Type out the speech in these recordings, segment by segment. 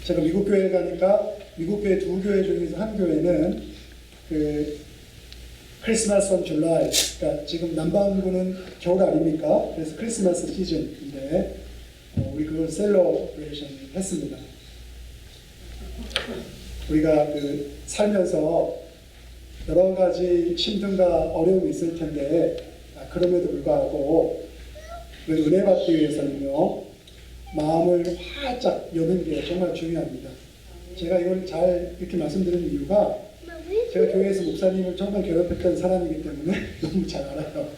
제가 미국 교회에 가니까 미국 교회 두 교회 중에서 한 교회는 그 크리스마스 온 줄라이, 그러니까 지금 남반구는 겨울 아닙니까? 그래서 크리스마스 시즌인데 우리 그걸 셀러브레이션 했습니다. 우리가 그 살면서 여러 가지 힘듦과 어려움이 있을 텐데 그럼에도 불구하고 은혜 받기 위해서는요 마음을 활짝 여는 게 정말 중요합니다. 제가 이걸 잘 이렇게 말씀드리는 이유가 제가 교회에서 목사님을 정말 괴롭혔던 사람이기 때문에 너무 잘 알아요.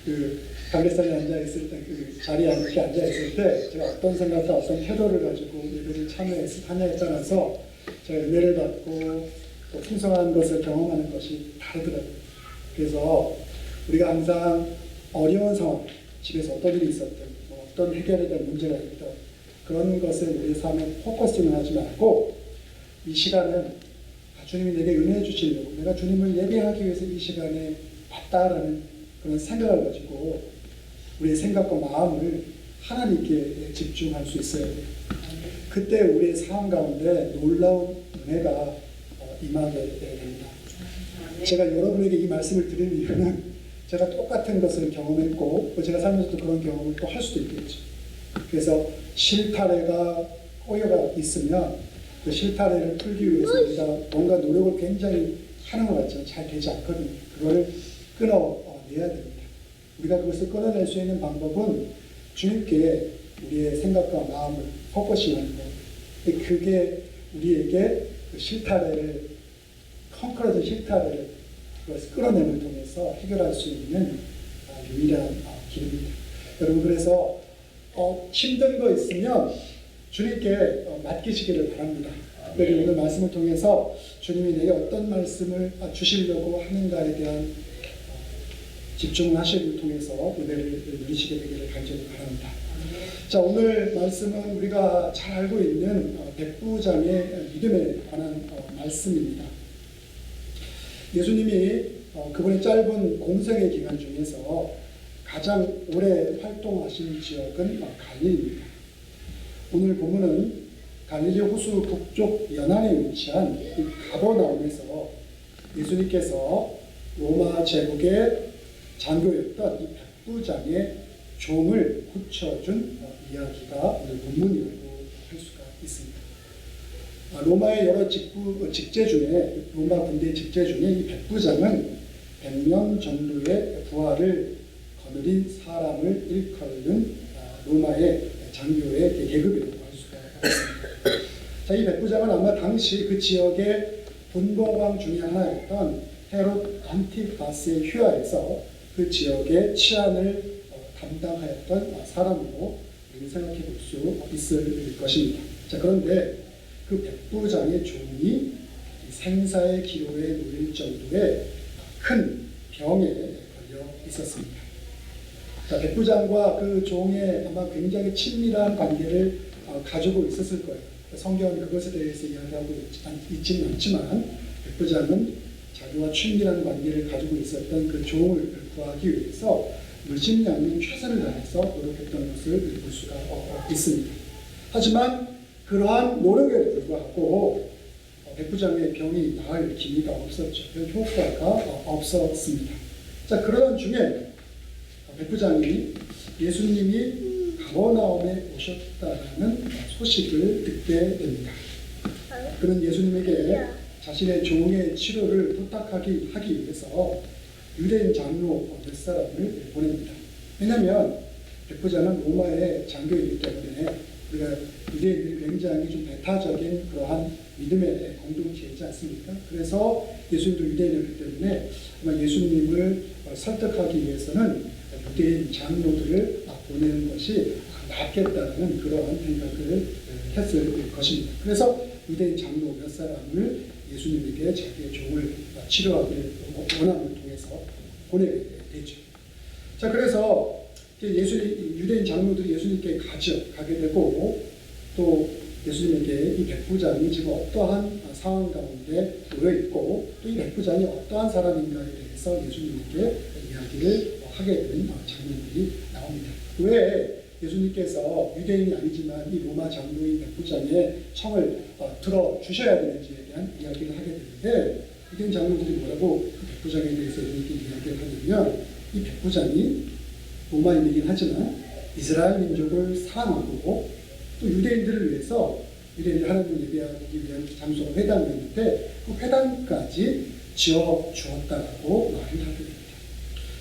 그 강대상에 앉아있을 때, 그 자리에 이렇게 앉아있을 때 제가 어떤 생각과 어떤 태도를 가지고 예배를 참여하냐에 따라서 제가 은혜를 받고 또 풍성한 것을 경험하는 것이 다르더라고요. 그래서 우리가 항상 어려운 상황, 집에서 어떤 일이 있었든 뭐 어떤 해결에 대한 문제가 있든 그런 것을 우리 삶에 포커싱을 하지 말고 이 시간은 주님이 내게 은혜 주시려고 내가 주님을 예배하기 위해서 이 시간에 왔다라는 그런 생각을 가지고 우리의 생각과 마음을 하나님께 집중할 수 있어야 돼요. 그때 우리의 삶 가운데 놀라운 은혜가 임하게 됩니다. 제가 여러분에게 이 말씀을 드리는 이유는 제가 똑같은 것을 경험했고 제가 살면서도 그런 경험을 또 할 수도 있겠죠. 그래서 실타래가 꼬여가 있으면 그 실타래를 풀기 위해서 우리가 뭔가 노력을 굉장히 하는 것 같지만 잘 되지 않거든요. 그거를 끊어내야 됩니다. 우리가 그것을 끊어낼 수 있는 방법은 주님께 우리의 생각과 마음을 포커싱하는 것. 그게 우리에게 그 실타래를 컨크러진 실타래를 그것을 끌어내는 통해서 해결할 수 있는 유일한 길입니다. 여러분 그래서 힘든 거 있으면 주님께 맡기시기를 바랍니다. 특별히 오늘 말씀을 통해서 주님이 내게 어떤 말씀을 주시려고 하는가에 대한 집중을 하시기를 통해서 은혜를 누리시게 되기를 간절히 바랍니다. 자, 오늘 말씀은 우리가 잘 알고 있는 백부장의 믿음에 관한 말씀입니다. 예수님이 그분의 짧은 공생의 기간 중에서 가장 오래 활동하신 지역은 갈릴리입니다. 오늘 본문은 갈릴리 호수 북쪽 연안에 위치한 이 가버나움에서 예수님께서 로마 제국의 장교였던 이 백부장의 종을 고쳐준 이야기가 오늘 본문이라고 할 수가 있습니다. 로마의 여러 직제 중에 로마 군대 직제 중에 이 백부장은 100명 정도의 부하를 거느린 사람을 일컬는 로마의 장교의 계급이라고 할 수가 있습니다. 자, 이 백부장은 아마 당시 그 지역의 분봉왕 중에 하나였던 헤롯 안티파스의 휘하에서 그 지역의 치안을 담당하였던 사람으로 생각해 볼 수 있을 것입니다. 자, 그런데 그 백부장의 종이 생사의 기로에 놓일 정도의 큰 병에 걸려 있었습니다. 자, 백부장과 그 종의 아마 굉장히 친밀한 관계를 가지고 있었을 거예요. 성경은 그것에 대해서 이야기하고 있지는 않지만 백부장은 자기와 친밀한 관계를 가지고 있었던 그 종을 구하기 위해서 무심히 않는 최선을 다해서 노력했던 것을 볼 수가 있습니다. 하지만 그러한 노력에 불구하고 백부장의 병이 나을 기미가 없었죠. 별 효과가 없었습니다. 자, 그러던 중에 백부장이 예수님이 가버나움에 오셨다는 소식을 듣게 됩니다. 그는 예수님에게 자신의 종의 치료를 부탁하기 위해서 유대인 장로 몇 사람을 보냅니다. 왜냐하면 백부장은 로마의 장교이기 때문에 우리가 유대인들이 굉장히 좀 배타적인 그러한 믿음의 공동체이지 않습니까? 그래서 예수님도 유대인이었기 때문에 아마 예수님을 설득하기 위해서는 유대인 장로들을 보내는 것이 낫겠다는 그러한 생각을 했을 것입니다. 그래서 유대인 장로 몇 사람을 예수님에게 자기의 종을 치료하기를 원함을 통해서 보내게 되죠. 자, 그래서 유대인 장로들이 예수님께 가게 되고 또 예수님에게 이 백부장이 지금 어떠한 상황 가운데 놓여 있고 또 이 백부장이 어떠한 사람인가에 대해서 예수님에게 이야기를 하게 되는 장면들이 나옵니다. 왜 예수님께서 유대인이 아니지만 이 로마 장로인 백부장의 청을 들어주셔야 되는지에 대한 이야기를 하게 되는데, 유대인 장로들이 뭐라고 그 백부장에 대해서 이렇게 이야기를 하냐면, 이 백부장이 로마인이긴 하지만 이스라엘 민족을 사랑하고 또 유대인들을 위해서, 유대인들 하나님을 예배하기 위한 장소가 회당이었는데 그 회당까지 지어 주었다고 말을 하게 됩니다.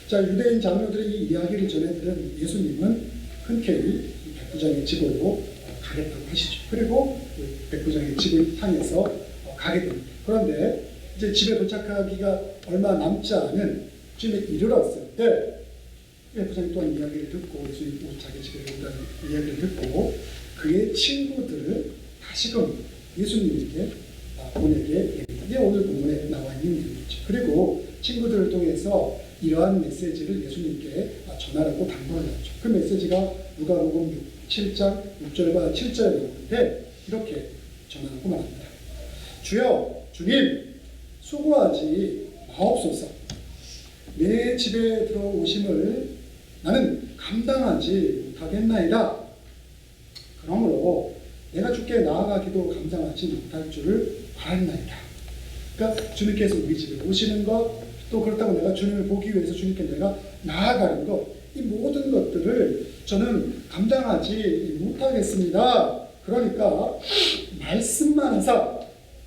자, 유대인 장로들의 이 이야기를 전해들은 예수님은 흔쾌히 백부장의 집으로 가겠다고 하시죠. 그리고 그 백부장의 집을 향해서 가게 됩니다. 그런데 이제 집에 도착하기가 얼마 남지 않은 쯤에 이르렀을 때, 백부장이 또한 이야기를 듣고, 예수님이 자기 집에 온다는 이야기를 듣고 그의 친구들을 다시금 예수님에게 보내게 됩니다. 이게 오늘 본문에 나와 있는 내용이죠. 그리고 친구들을 통해서 이러한 메시지를 예수님께 전하라고 당부를 하죠. 그 메시지가 누가복음 7장 6절과 7절에 나오는데 이렇게 전하라고 말합니다. 주여, 주님, 수고하지 마옵소서. 내 집에 들어오심을 나는 감당하지 못하겠나이다. 그러므로 내가 주께 나아가기도 감당하지 못할 줄을 알았나이다. 그러니까 주님께서 우리 집에 오시는 것, 또 그렇다고 내가 주님을 보기 위해서 주님께 내가 나아가는 것, 이 모든 것들을 저는 감당하지 못하겠습니다. 그러니까 말씀만 하사,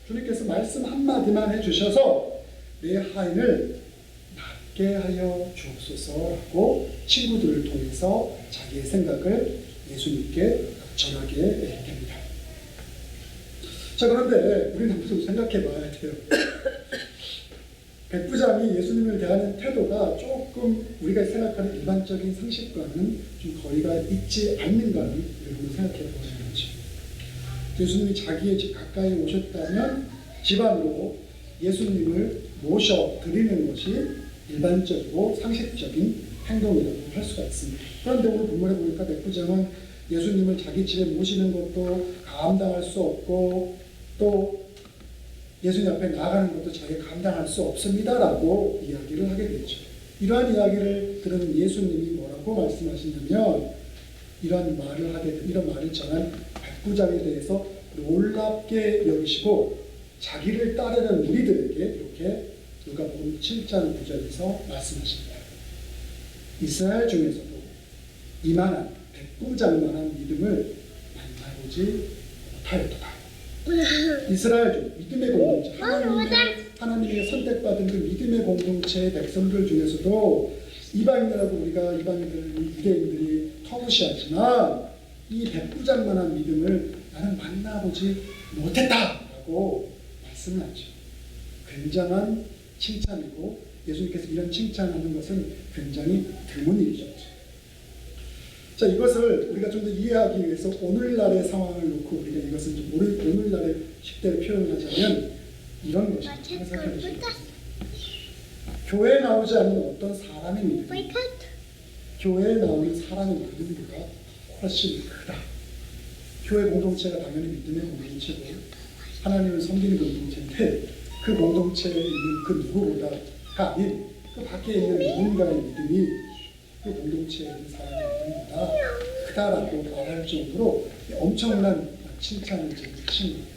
주님께서 말씀 한마디만 해주셔서 내 하인을 낫게 하여 주옵소서라고 친구들을 통해서 자기의 생각을 예수님께 전하게 됩니다. 자, 그런데 우리는 한번 생각해 봐야 돼요. 백부장이 예수님을 대하는 태도가 조금 우리가 생각하는 일반적인 상식과는 좀 거리가 있지 않는가를 여러분 생각해 보시는 거죠. 예수님이 자기의 집 가까이 오셨다면 집 안으로 예수님을 모셔드리는 것이 일반적이고 상식적인 행동이라고 할 수가 있습니다. 그런데 오늘 본문에 보니까 백부장은 예수님을 자기 집에 모시는 것도 감당할 수 없고 또 예수님 앞에 나아가는 것도 자기가 감당할 수 없습니다라고 이야기를 하게 되죠. 이러한 이야기를 들은 예수님이 뭐라고 말씀하시냐면, 이런 말을 전한 백부장에 대해서 놀랍게 여기시고 자기를 따르는 우리들에게 이렇게 누가복음 7장 9절에서 말씀하십니다. 이스라엘 중에서도 이만한 백부장만한 믿음을 만나보지 못하였도다. 이스라엘 중 믿음의 공동체, 하나님의 선택받은 그 믿음의 공동체의 백성들 중에서도 이방인이라고 우리가 유대인들이 터무시하지만 이 백부장만한 믿음을 나는 만나보지 못했다라고 말씀을 하죠. 굉장한 칭찬이고 예수님께서 이런 칭찬하는 것은 굉장히 드문 일이죠. 자, 이것을 우리가 좀 더 이해하기 위해서 오늘날의 상황을 놓고 우리가 이것을 좀 오늘날의 식대로 표현하자면 이런 것입니다. 상상해 보십시오. 교회에 나오지 않는 어떤 사람의 믿음, 교회에 나오는 사람의 믿음보다 훨씬 크다. 교회 공동체가 당연히 믿음의 공동체고 하나님을 섬기는 공동체인데 그 공동체에 있는 그 누구보다가 아닌 그 밖에 있는 누군가의 믿음이 그 공동체에 있는 사람의 믿음보다 크다라고 말할 정도로 엄청난 칭찬을 지금 하신 겁니다.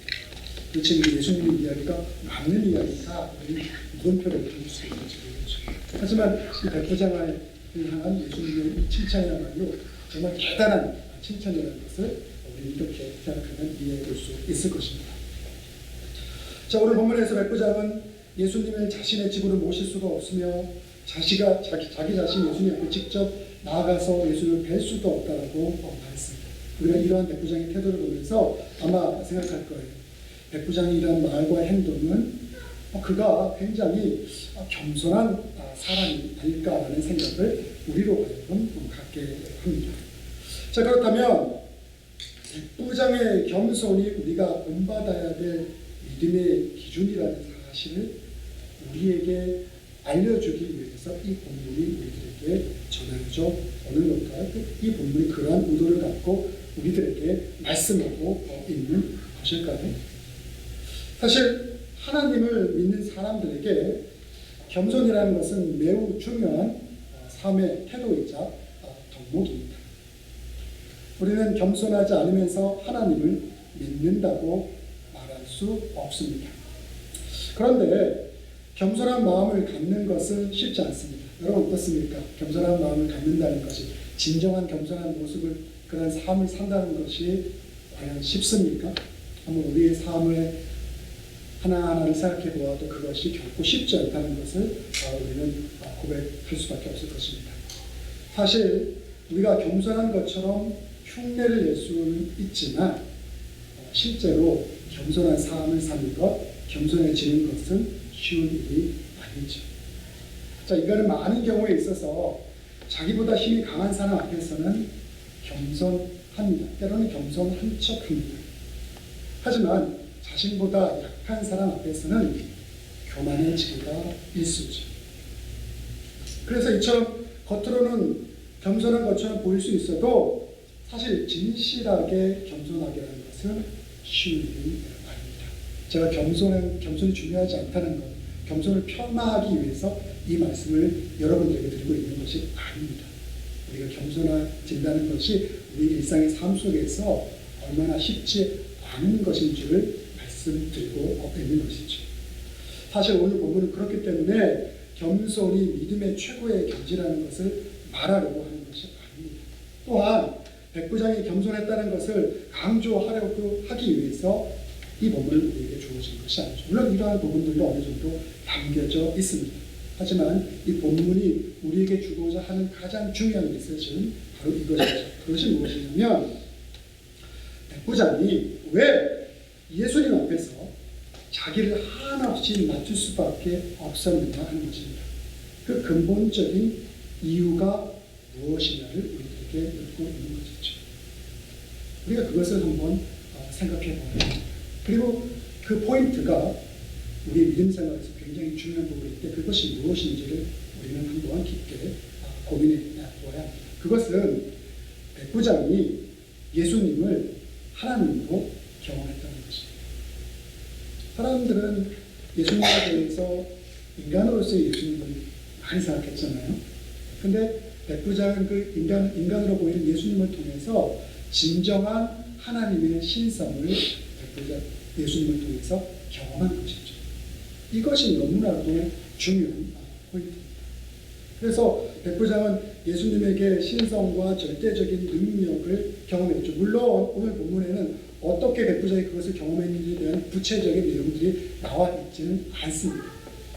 그 지금 예수님의 이야기가 맞는 이야기가 우리 물음표를 드릴 수 있는지 모르겠죠. 하지만 이 백부장을 향한 예수님의 이 칭찬이야말로 정말 대단한 칭찬이라는 것을 우리 이렇게 생각하면 이해해 볼 수 있을 것입니다. 자, 오늘 본문에서 백부장은 예수님을 자신의 집으로 모실 수가 없으며 자기 자신 예수님 앞에 직접 나아가서 예수님을 뵐 수도 없다라고 말했습니다. 우리가 이러한 백부장의 태도를 보면서 아마 생각할 거예요. 백부장이 이러한 말과 행동은 그가 굉장히 겸손한 사람이 아닐까라는 생각을 우리로 하여금 갖게 합니다. 자, 그렇다면 백부장의 겸손이 우리가 본받아야 될 믿음의 기준이라는 사실을 우리에게 알려주기 위해서 이 본문이 우리들에게 전해져 오는 것과 이 본문이 그러한 의도를 갖고 우리들에게 말씀하고 있는 것일까요? 사실 하나님을 믿는 사람들에게 겸손이라는 것은 매우 중요한 삶의 태도이자 덕목입니다. 우리는 겸손하지 않으면서 하나님을 믿는다고 말할 수 없습니다. 그런데 겸손한 마음을 갖는 것은 쉽지 않습니다. 여러분 어떻습니까? 겸손한 마음을 갖는다는 것이, 진정한 겸손한 모습을, 그런 삶을 산다는 것이 과연 쉽습니까? 한번 우리의 삶을 하나하나를 생각해 보아도 그것이 결코 쉽지 않다는 것을 우리는 고백할 수밖에 없을 것입니다. 사실 우리가 겸손한 것처럼 흉내를 낼 수는 있지만 실제로 겸손한 삶을 사는 것, 겸손해지는 것은 쉬운 일이 아니죠. 자, 이거는 많은 경우에 있어서 자기보다 힘이 강한 사람 앞에서는 겸손합니다. 때로는 겸손한 척합니다. 하지만 자신보다 약한 사람 앞에서는 교만해지기가 일쑤죠. 그래서 이처럼 겉으로는 겸손한 것처럼 보일 수 있어도 사실 진실하게 겸손하게라는 것은 쉬운 일이 아닙니다. 제가 겸손이 중요하지 않다는 것, 겸손을 폄하하기 위해서 이 말씀을 여러분들에게 드리고 있는 것이 아닙니다. 우리가 겸손해진다는 것이 우리 일상의 삶 속에서 얼마나 쉽지 않은 것인 줄 말씀드리고 있는 것이죠. 사실 오늘 본문은 그렇기 때문에 겸손이 믿음의 최고의 경지라는 것을 말하려고 하는 것이 아닙니다. 또한 백부장이 겸손했다는 것을 강조하려고 하기 위해서 이 본문을 우리에게 주어진 것이 아니죠. 물론 이러한 부분들도 어느 정도 담겨져 있습니다. 하지만 이 본문이 우리에게 주고자 하는 가장 중요한 메시지는 바로 이것이죠. 그것이 무엇이냐면 백부장이 왜 예수님 앞에서 자기를 한없이 낮출 수밖에 없었느냐 하는 것입니다. 그 근본적인 이유가 무엇이냐를 우리에게 묻고 있는 것이죠. 우리가 그것을 한번 생각해 보아야 합니다. 그리고 그 포인트가 우리 믿음 생활에서 굉장히 중요한 부분인데 그것이 무엇인지를 우리는 한번 깊게 고민해 보아야 합니다. 그것은 백부장이 예수님을 하나님으로 경험했다는 것입니다. 사람들은 예수님에 대해서 인간으로서의 예수님을 많이 생각했잖아요. 근데 백부장은 그 인간으로 보이는 예수님을 통해서 진정한 하나님의 신성을 예수님을 통해서 경험한 것이죠. 이것이 너무나도 중요한 포인트입니다. 그래서 백부장은 예수님에게 신성과 절대적인 능력을 경험했죠. 물론 오늘 본문에는 어떻게 백부장이 그것을 경험했는지에 대한 구체적인 내용들이 나와 있지는 않습니다.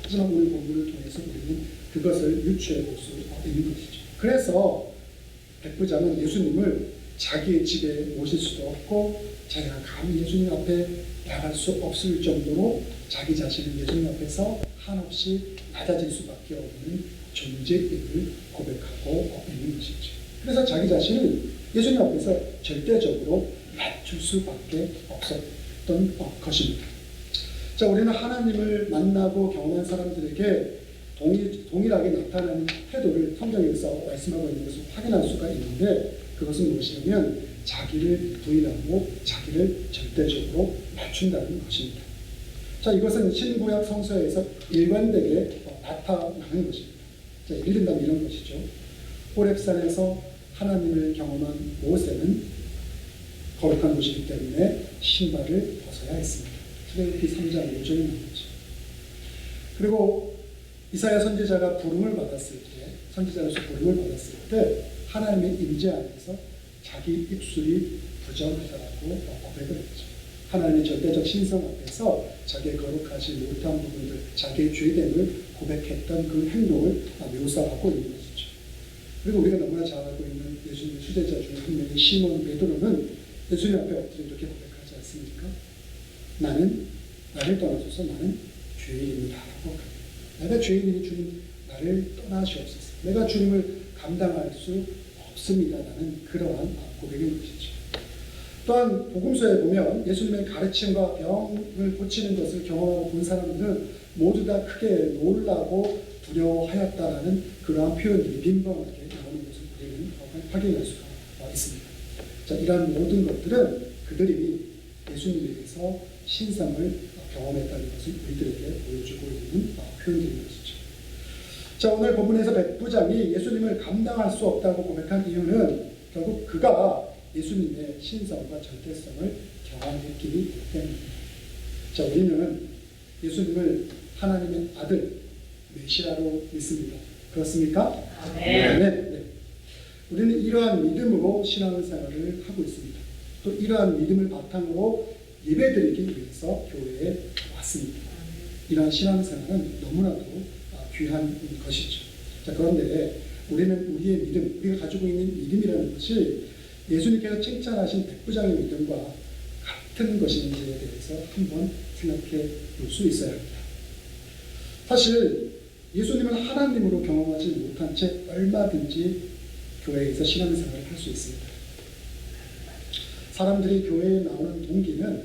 하지만 오늘 본문을 통해서 우리는 그것을 유추해 볼 수 있는 것이죠. 그래서 백부장은 예수님을 자기의 집에 모실 수도 없고 자기가 감히 예수님 앞에 나갈 수 없을 정도로 자기 자신을 예수님 앞에서 한없이 낮아질 수밖에 없는 존재임을 고백하고 있는 것이죠. 그래서 자기 자신을 예수님 앞에서 절대적으로 낮출 수밖에 없었던 것입니다. 자, 우리는 하나님을 만나고 경험한 사람들에게 동일하게 나타나는 태도를 성경에서 말씀하고 있는 것을 확인할 수가 있는데 그것은 무엇이냐면 자기를 부인하고 자기를 절대적으로 낮춘다는 것입니다. 자, 이것은 신구약 성서에서 일관되게 나타나는 것입니다. 자, 예를 들면 이런 것이죠. 호렙산에서 하나님을 경험한 모세는 거룩한 곳이기 때문에 신발을 벗어야 했습니다. 출애굽기 3장 5절에 나오죠. 그리고 이사야 선지자가 부름을 받았을 때, 선지자로서 부름을 받았을 때 하나님의 임재 안에서 자기 입술이 부정하다라고 고백을 했죠. 하나님의 절대적 신성 앞에서 자기의 거룩하지 못한 부분들, 자기의 죄됨을 고백했던 그 행동을 묘사하고 있는 것이죠. 그리고 우리가 너무나 잘 알고 있는 예수님의 수제자 중에 한 명인 시몬 베드로는 예수님 앞에 엎드려 이렇게 고백하지 않습니까? 나를 떠나소서 나는 죄인입니다. 내가 죄인이니 주님 나를 떠나시옵소서. 내가 주님을 감당할 수 없습니다. 라는 그러한 고백인 것이죠. 또한 복음서에 보면 예수님의 가르침과 병을 고치는 것을 경험하고 본 사람들은 모두 다 크게 놀라고 두려워하였다라는 그러한 표현들이 빈번하게 나오는 것을 우리는 확인할 수가 있습니다. 자, 이러한 모든 것들은 그들이 예수님에 대해서 신성을 경험했다는 것을 우리들에게 보여주고 있는 표현들인 것이죠. 자, 오늘 본문에서 백부장이 예수님을 감당할 수 없다고 고백한 이유는 결국 그가 예수님의 신성과 절대성을 경험했기 때문입니다. 자, 우리는 예수님을 하나님의 아들 메시아로 믿습니다. 그렇습니까? 네. 네. 우리는 이러한 믿음으로 신앙생활을 하고 있습니다. 또 이러한 믿음을 바탕으로 예배드리기 위해서 교회에 왔습니다. 이러한 신앙생활은 너무나도 귀한 것이죠. 자, 그런데 우리는 우리의 믿음, 우리가 가지고 있는 믿음이라는 것이 예수님께서 칭찬하신 백부장의 믿음과 같은 것인지에 대해서 한번 생각해 볼 수 있어야 합니다. 사실 예수님을 하나님으로 경험하지 못한 채 얼마든지 교회에서 신앙생활을 할 수 있습니다. 사람들이 교회에 나오는 동기는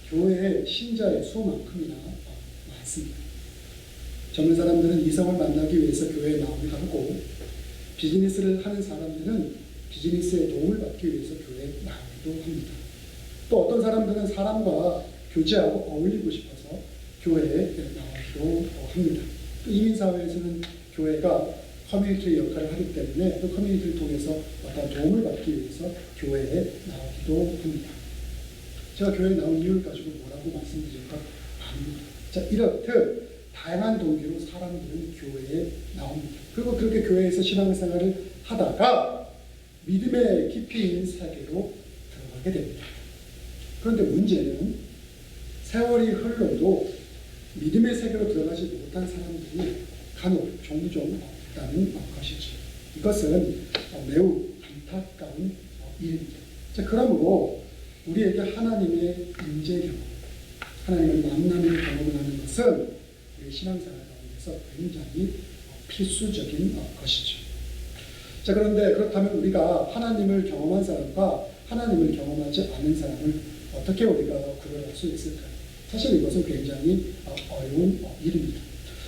교회의 신자의 수만큼이나 많습니다. 젊은 사람들은 이성을 만나기 위해서 교회에 나오기도 하고, 비즈니스를 하는 사람들은 비즈니스에 도움을 받기 위해서 교회에 나오기도 합니다. 또 어떤 사람들은 사람과 교제하고 어울리고 싶어서 교회에 나오기도 합니다. 또 이민사회에서는 교회가 커뮤니티의 역할을 하기 때문에 그 커뮤니티를 통해서 어떤 도움을 받기 위해서 교회에 나오기도 합니다. 제가 교회에 나온 이유를 가지고 뭐라고 말씀드릴까 합니다. 자, 이렇듯 다양한 동기로 사람들은 교회에 나옵니다. 그리고 그렇게 교회에서 신앙생활을 하다가 믿음의 깊이 있는 세계로 들어가게 됩니다. 그런데 문제는 세월이 흘러도 믿음의 세계로 들어가지 못한 사람들이 간혹 종종 있다는 것이죠. 이것은 매우 안타까운 일입니다. 자, 그러므로 우리에게 하나님의 임재 경험, 하나님을 만나는 경험을 하는 것은 우리 신앙생활 가운데서 굉장히 필수적인 것이죠. 자, 그런데 그렇다면 우리가 하나님을 경험한 사람과 하나님을 경험하지 않은 사람을 어떻게 우리가 구별할 수 있을까요? 사실 이것은 굉장히 어려운 일입니다.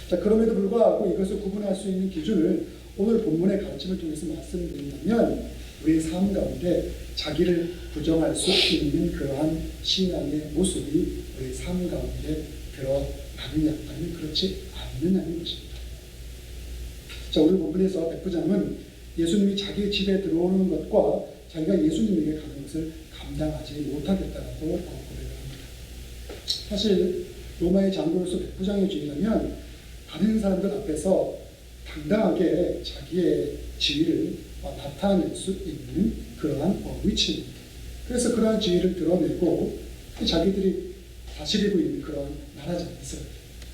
자, 그럼에도 불구하고 이것을 구분할 수 있는 기준을 오늘 본문의 가르침을 통해서 말씀드린다면 우리의 삶 가운데 자기를 부정할 수 있는 그러한 신앙의 모습이 우리의 삶 가운데 드러나느냐 아니면 그렇지 않느냐는 것입니다. 자, 오늘 본문에서 백부장은 예수님이 자기 집에 들어오는 것과 자기가 예수님에게 가는 것을 감당하지 못하겠다라고 고백을 합니다. 사실 로마의 장로로서 백부장의 주의라면 다른 사람들 앞에서 당당하게 자기의 지위를 나타낼 수 있는 그러한 위치입니다. 그래서 그러한 지위를 드러내고 자기들이 다스리고 있는 그러한 나라장에서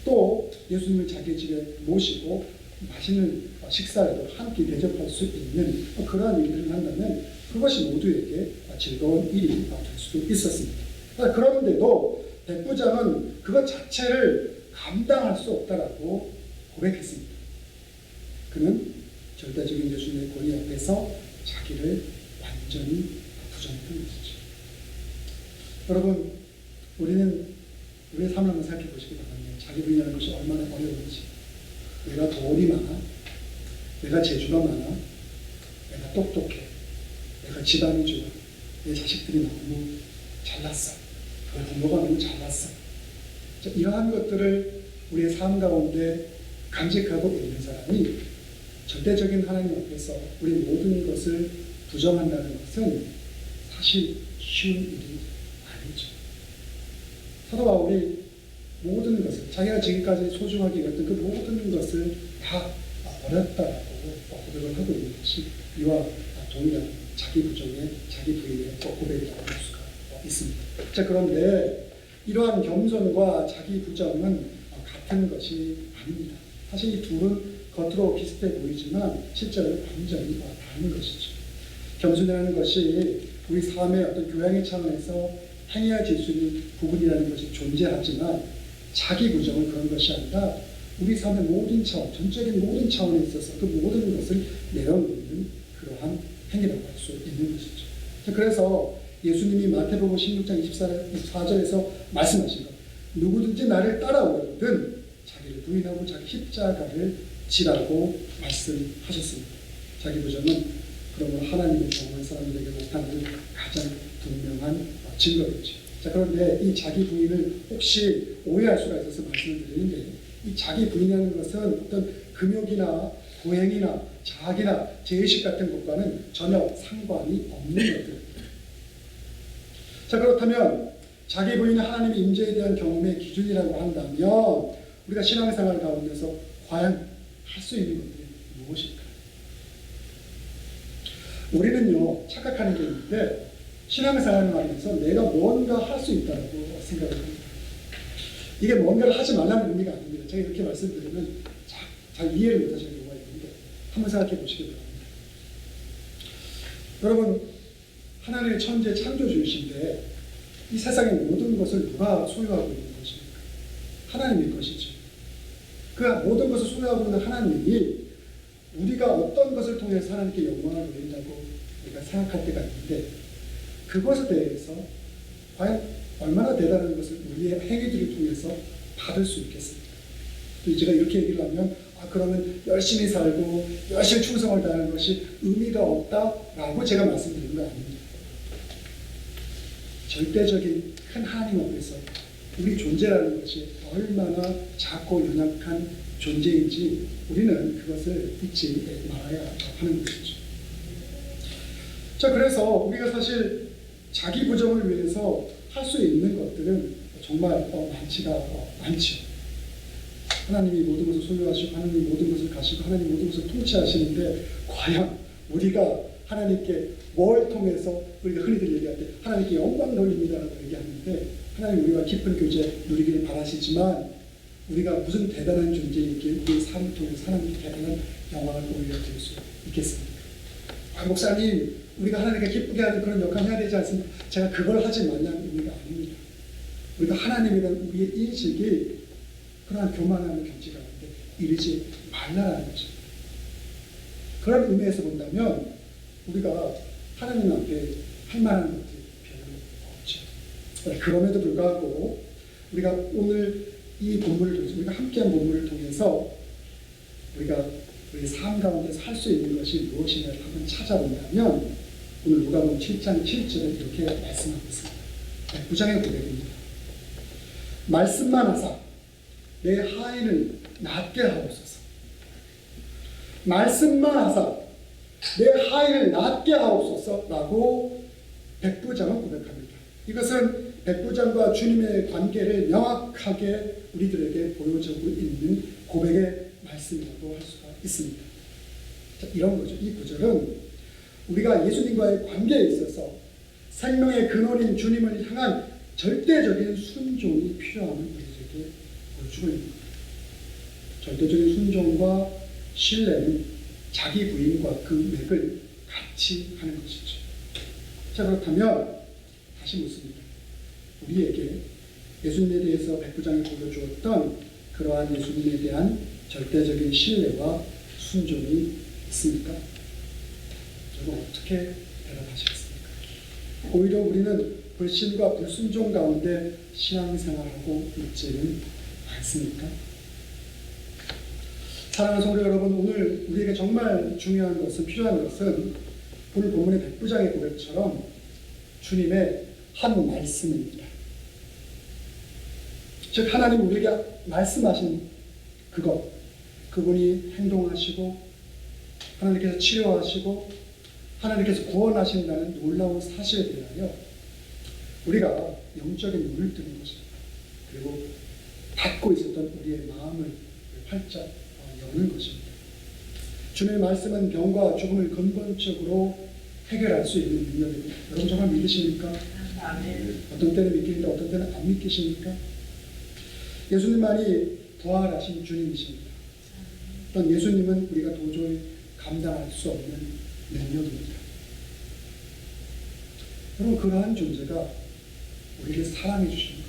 또 예수님을 자기 집에 모시고 맛있는 식사에도 함께 대접할 수 있는 그러한 일들을 한다면 그것이 모두에게 즐거운 일이 될 수도 있었습니다. 그런데도 백부장은 그것 자체를 감당할 수 없다라고 고백했습니다. 그는 절대적인 예수님의 권위 앞에서 자기를 완전히 부정했던 것이죠. 여러분, 우리는 우리의 삶을 한번 생각해 보시기 바랍니다. 자기 부인하는 것이 얼마나 어려운지. 내가 돈이 많아, 내가 재주가 많아, 내가 똑똑해, 내가 집안이 좋아, 내 자식들이 너무 잘났어, 내 부모가 너무 잘났어. 자, 이러한 것들을 우리의 삶 가운데 간직하고 있는 사람이 절대적인 하나님 앞에서 우리 모든 것을 부정한다는 것은 사실 쉬운 일이 아니죠. 사도 바울이 모든 것을 자기가 지금까지 소중하게 여겼던 그 모든 것을 다 버렸다라고 고백을 하고 있는 것이 이와 동일한 자기 부정의 자기 부인의 고백이라고 할 수가 있습니다. 자, 그런데 이러한 겸손과 자기 부정은 같은 것이 아닙니다. 사실 이 둘은 겉으로 비슷해 보이지만 실제로 완전히 다른 것이죠. 겸손이라는 것이 우리 삶의 어떤 교양의 차원에서 행해야 질 수 있는 부분이라는 것이 존재하지만 자기 부정은 그런 것이 아니라 우리 삶의 모든 차원, 전적인 모든 차원에 있어서 그 모든 것을 내려놓는 그러한 행위라고 할 수 있는 것이죠. 그래서 예수님이 마태복음 16장 24절에서 말씀하신 것, 누구든지 나를 따라오려거든 자기를 부인하고 자기 십자가를 지라고 말씀하셨습니다. 자기 부정은 그러므로 하나님을 경험한 사람들에게 나타나는 가장 분명한 증거겠죠. 자, 그런데 이 자기 부인을 혹시 오해할 수가 있어서 말씀을 드리는데, 이 자기 부인이라는 것은 어떤 금욕이나 고행이나 자학이나 제의식 같은 것과는 전혀 상관이 없는 것들. 자, 그렇다면 자기 부인이 하나님의 임재에 대한 경험의 기준이라고 한다면 우리가 신앙생활 가운데서 과연 할 수 있는 것들이 무엇일까? 우리는요, 착각하는 게 있는데 신앙생활을 하면서 내가 뭔가 할 수 있다고 생각을 합니다. 이게 뭔가를 하지 말라는 의미가 아닙니다. 제가 이렇게 말씀드리면 잘 이해를 못하시는 경우가 있는데 한번 생각해 보시기 바랍니다. 여러분, 하나님의 천재 창조주이신데 이 세상의 모든 것을 누가 소유하고 있는 것입니까? 하나님의 것이죠. 그 모든 것을 소유하고 있는 하나님이 우리가 어떤 것을 통해서 하나님께 영광을 돌린다고 우리가 생각할 때가 있는데 그것에 대해서 과연 얼마나 대단한 것을 우리의 행위들을 통해서 받을 수 있겠습니까? 또 제가 이렇게 얘기를 하면 그러면 열심히 살고 열심히 충성을 다하는 것이 의미가 없다라고 제가 말씀드리는 거 아닙니다. 절대적인 큰 하나님 앞에서 우리 존재라는 것이 얼마나 작고 연약한 존재인지 우리는 그것을 잊지 말아야 하는 것이죠. 자, 그래서 우리가 사실 자기 부정을 위해서 할 수 있는 것들은 정말 많지가 않죠. 하나님이 모든 것을 소유하시고 하나님이 모든 것을 가시고 하나님이 모든 것을 통치하시는데 과연 우리가 하나님께 뭘 통해서 우리가 흔히들 얘기할 때 하나님께 영광 돌립니다라고 얘기하는데 하나님 우리와 깊은 교제 누리기를 바라시지만 우리가 무슨 대단한 존재이기에 우리의 삶을 통해서 하나님께 대단한 영광을 올려드릴 수 있겠습니까? 목사님, 우리가 하나님께 기쁘게 하는 그런 역할을 해야 되지 않습니까? 제가 그걸 하지 말라는 의미가 아닙니다. 우리가 하나님에 대한 우리의 인식이 그러한 교만함의 경지 가운데 이르지 말라는 것입니다. 그런 의미에서 본다면 우리가 하나님 앞에 할 만한 것들이 별로 없죠. 그럼에도 불구하고 우리가 오늘 이 본문을 통해서 우리가 함께한 본문을 통해서 우리가 우리 삶 가운데서 할 수 있는 것이 무엇이냐를 한번 찾아본다면 오늘 누가복음 7장 7절에 이렇게 말씀하고 있습니다. 부장의 고백입니다. 말씀만 하사 내 하인을 낫게 하옵소서. 말씀만 하사 내 하인을 낫게 하옵소서라고 백부장은 고백합니다. 이것은 백부장과 주님의 관계를 명확하게 우리들에게 보여주고 있는 고백의 말씀이라고 할 수가 있습니다. 자, 이런 거죠. 이 구절은 우리가 예수님과의 관계에 있어서 생명의 근원인 주님을 향한 절대적인 순종이 필요함을 우리에게 보여주고 있는 겁니다. 절대적인 순종과 신뢰는 자기 부인과 그 맥을 같이 하는 것이죠. 자, 그렇다면 다시 묻습니다. 우리에게 예수님에 대해서 백부장이 보여주었던 그러한 예수님에 대한 절대적인 신뢰와 순종이 있습니까? 여러분 어떻게 대답하시겠습니까? 오히려 우리는 불신과 불순종 가운데 신앙생활하고 있지는 않습니까? 사랑하는 성도 여러분, 오늘 우리에게 정말 중요한 것은 필요한 것은 오늘 본문의 백부장의 고백처럼 주님의 한 말씀입니다. 즉 하나님 우리에게 말씀하신 그분이 행동하시고 하나님께서 치료하시고 하나님께서 구원하신다는 놀라운 사실에 대하여 우리가 영적인 눈을 뜨는 것입니다. 그리고 닫고 있었던 우리의 마음을 활짝 여는 것입니다. 주님의 말씀은 병과 죽음을 근본적으로 해결할 수 있는 능력입니다. 여러분 정말 믿으십니까? 어떤 때는 믿기는데 어떤 때는 안 믿기십니까? 예수님만이 부활하신 주님이십니다. 어떤 예수님은 우리가 도저히 감당할 수 없는 능력입니다. 여러분 그러한 존재가 우리를 사랑해 주신 거예요.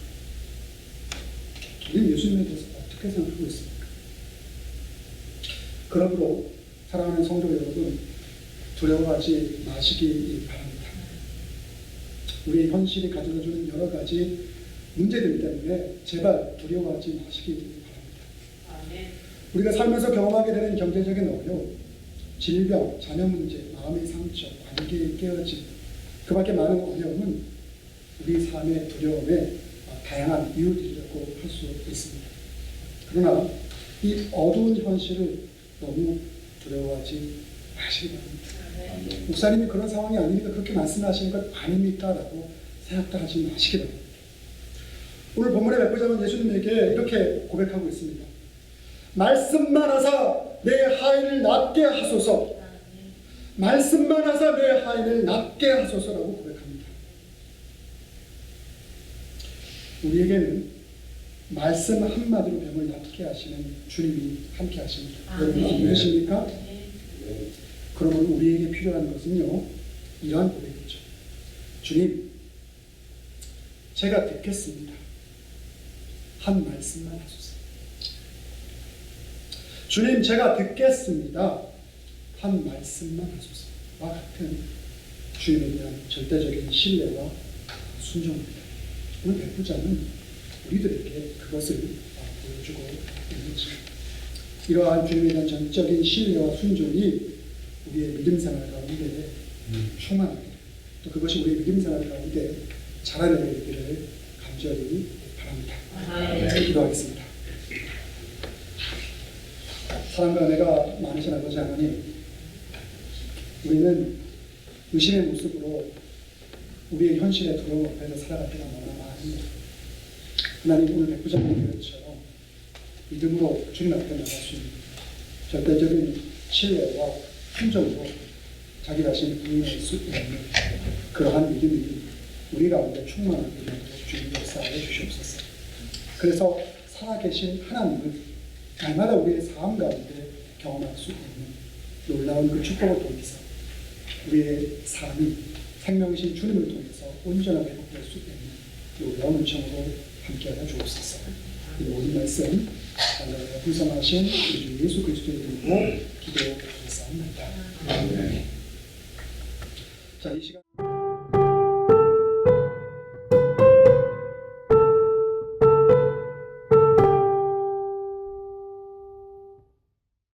우리는 예수님에 대해서 어떻게 생각하고 있습니까? 그러므로 사랑하는 성도 여러분, 두려워하지 마시기 바랍니다. 우리의 현실이 가져다주는 여러 가지 문제들 때문에 제발 두려워하지 마시기 바랍니다. 우리가 살면서 경험하게 되는 경제적인 어려움, 질병, 자녀 문제, 마음의 상처, 관계의 깨어짐, 그 밖에 많은 어려움은 우리 삶의 두려움의 다양한 이유들이라고 할 수 있습니다. 그러나 이 어두운 현실을 너무 두려워하지 마시기 바랍니다. 목사님이 그런 상황이 아니니까 그렇게 말씀하시는 것 아닙니까? 라고 생각도 하지 마시기 바랍니다. 오늘 본문의 백부장은 예수님에게 이렇게 고백하고 있습니다. 말씀만 하사 내 하인을 낫게 하소서. 말씀만 하사 내 하인을 낫게 하소서라고 고백합니다. 우리에게는 말씀 한마디로 병을 낫게 하시는 주님이 함께 하십니다. 여러분 믿으십니까? 그러면 우리에게 필요한 것은요, 이러한 고백이죠. 주님, 제가 듣겠습니다. 한 말씀만 하소서. 주님, 제가 듣겠습니다. 한 말씀만 하소서. 와 같은 주님에 대한 절대적인 신뢰와 순종입니다. 오늘 백부장은 우리들에게 그것을 보여주고 있는 것입니다. 이러한 주님에 대한 전적인 신뢰와 순종이 우리의 믿음 생활 가운데 충만하게, 또 그것이 우리의 믿음 생활 가운데 자라나기를 간절히 바랍니다. 기도하겠습니다. 사랑과 은혜가 많으신 아버지 하나님, 우리는 의심의 모습으로 우리의 현실의 두려움 앞에서 살아갈 때가 너무나 많습니다. 하나님, 오늘 백부장님 교회처럼 믿음으로 주님 앞에 나갈 수 있는 절대적인 신뢰와 순종으로 자기 자신을 부인할 수 있는 그러한 믿음이 우리 가운데 충만하게 되도록 주님 역사하여 주시옵소서. 그래서 살아계신 하나님을 날마다 우리의 삶 가운데 경험할 수 있는 놀라운 그 축복을 통해서 우리의 삶이 생명이신 주님을 통해서 온전하게 회복될 수 있는 놀라운 은총으로 함께하여 주옵소서. 이 모든 말씀 하나님의 불쌍하신 우리 주 예수 그리스도의 이름으로 기도드리옵나이다. 자, 이 시간